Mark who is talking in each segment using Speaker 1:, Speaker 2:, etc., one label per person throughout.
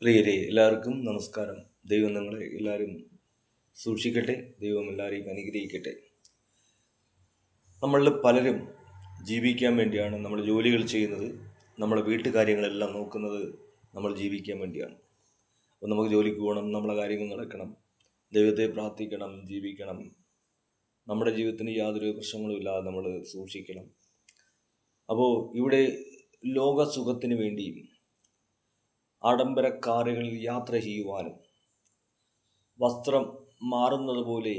Speaker 1: പ്രിയരെ എല്ലാവർക്കും നമസ്കാരം. ദൈവം നിങ്ങളെ എല്ലാവരും സൂക്ഷിക്കട്ടെ. ദൈവം എല്ലാവരെയും അനുഗ്രഹിക്കട്ടെ. നമ്മളിൽ പലരും ജീവിക്കാൻ വേണ്ടിയാണ് നമ്മൾ ജോലികൾ ചെയ്യുന്നത്. നമ്മുടെ വീട്ടുകാര്യങ്ങളെല്ലാം നോക്കുന്നത് നമ്മൾ ജീവിക്കാൻ വേണ്ടിയാണ്. അപ്പോൾ നമുക്ക് ജോലിക്ക് പോകണം, നമ്മളെ കാര്യങ്ങൾ നടക്കണം, ദൈവത്തെ പ്രാർത്ഥിക്കണം, ജീവിക്കണം. നമ്മുടെ ജീവിതത്തിന് യാതൊരു പ്രശ്നങ്ങളും ഇല്ലാതെ നമ്മൾ സൂക്ഷിക്കണം. അപ്പോൾ ഇവിടെ ലോകസുഖത്തിന് വേണ്ടിയും ആഡംബര കാറുകളിൽ യാത്ര ചെയ്യുവാനും വസ്ത്രം മാറുന്നത് പോലെ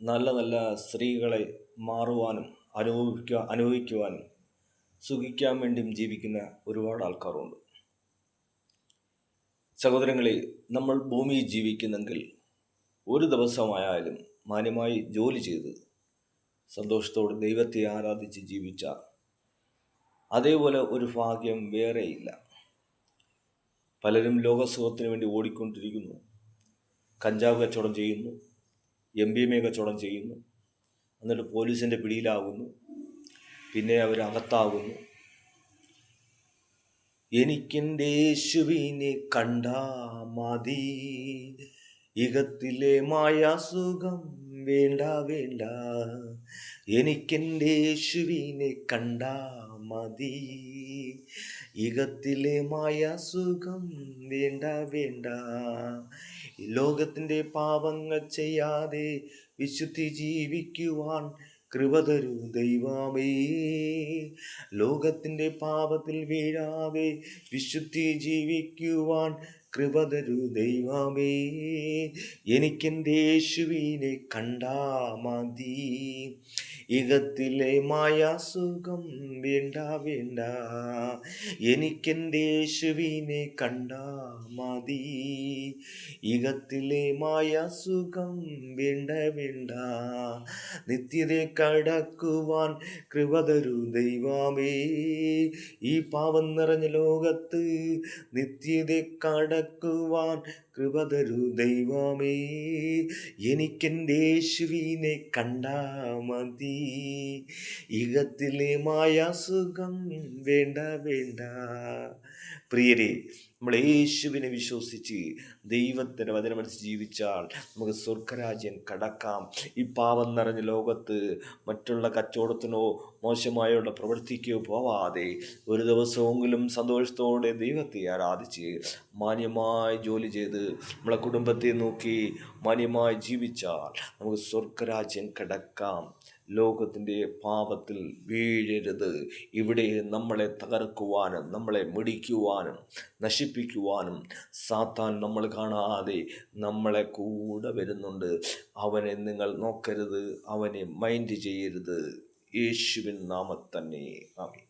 Speaker 1: നല്ല നല്ല സ്ത്രീകളെ മാറുവാനും അനുഭവിക്കുവാനും സുഖിക്കാൻ വേണ്ടിയും ജീവിക്കുന്ന ഒരുപാട് ആൾക്കാരുണ്ട്. സഹോദരങ്ങളെ, നമ്മൾ ഭൂമിയിൽ ജീവിക്കുന്നെങ്കിൽ ഒരു ദിവസമായാലും മാന്യമായി ജോലി ചെയ്ത് സന്തോഷത്തോടെ ദൈവത്തെ ആരാധിച്ച് ജീവിച്ച അതേപോലെ ഒരു ഭാഗ്യം വേറെയില്ല. പലരും ലോകസുഖത്തിന് വേണ്ടി ഓടിക്കൊണ്ടിരിക്കുന്നു. കഞ്ചാവ് കച്ചവടം ചെയ്യുന്നു, MDMA കച്ചവടം ചെയ്യുന്നു, എന്നിട്ട് പോലീസിൻ്റെ പിടിയിലാകുന്നു, പിന്നെ അവരകത്താകുന്നു. എനിക്കെൻ്റെ യേശുവിനെ കണ്ടാ മതി, ഇഹത്തിലെ മായാസുഖം വേണ്ട വേണ്ട. എനിക്കെൻ്റെ യേശുവിനെ കണ്ടാ മതി, ഇഹത്തിലെ മായാസുഖം വേണ്ട വേണ്ട. ലോകത്തിൻ്റെ പാപങ്ങൾ ചെയ്യാതെ വിശുദ്ധി ജീവിക്കുവാൻ കൃപ തരൂ ദൈവമേ. ലോകത്തിൻ്റെ പാപത്തിൽ വീഴാതെ വിശുദ്ധി ജീവിക്കുവാൻ കൃപ തരൂ ദൈവമേ. എനിക്കെൻ്റെ യേശുവിനെ കണ്ടാ മതി, ഇഹത്തിലെ മായാസുഖം വേണ്ട വേണ്ട. എനിക്കെൻ്റെ യേശുവിനെ കണ്ടാ മതി, ഇഹത്തിലെ മായാസുഖം വേണ്ട വേണ്ട. നിത്യത കടക്കുവാൻ കൃപ തരൂ ദൈവമേ. ഈ പാവം നിറഞ്ഞ ലോകത്ത് നിത്യത കടക്കുവാൻ കൃപ തരൂ ദൈവമേ. എനിക്കെൻ്റെ യേശുവിനെ കണ്ടാ മതി, ഇഹത്തിലെ മായാസുഖം വേണ്ട വേണ്ട. പ്രിയരെ, നമ്മൾ യേശുവിനെ വിശ്വസിച്ച് ദൈവത്തിൻ്റെ വചനമനുസരിച്ച് ജീവിച്ചാൽ നമുക്ക് സ്വർഗരാജ്യം കടക്കാം. ഈ പാവം നിറഞ്ഞ ലോകത്ത് മറ്റുള്ള കച്ചവടത്തിനോ മോശമായുള്ള പ്രവൃത്തിക്കോ പോവാതെ ഒരു ദിവസമെങ്കിലും സന്തോഷത്തോടെ ദൈവത്തെ ആരാധിച്ച് മാന്യമായി ജോലി ചെയ്ത് നമ്മളെ കുടുംബത്തെ നോക്കി മാന്യമായി ജീവിച്ചാൽ നമുക്ക് സ്വർഗരാജ്യം കടക്കാം. ലോകത്തിൻ്റെ പാപത്തിൽ വീഴരുത്. ഇവിടെ നമ്മളെ തകർക്കുവാനും നമ്മളെ മുടിക്കുവാനും നശിപ്പിക്കുവാനും സാത്താൻ നമ്മൾ കാണാതെ നമ്മളെ കൂടെ വരുന്നുണ്ട്. അവനെ നിങ്ങൾ നോക്കരുത്, അവനെ മൈൻഡ് ചെയ്യരുത്. യേശുവിൻ നാമത്തിൽ തന്നെ ആമേൻ.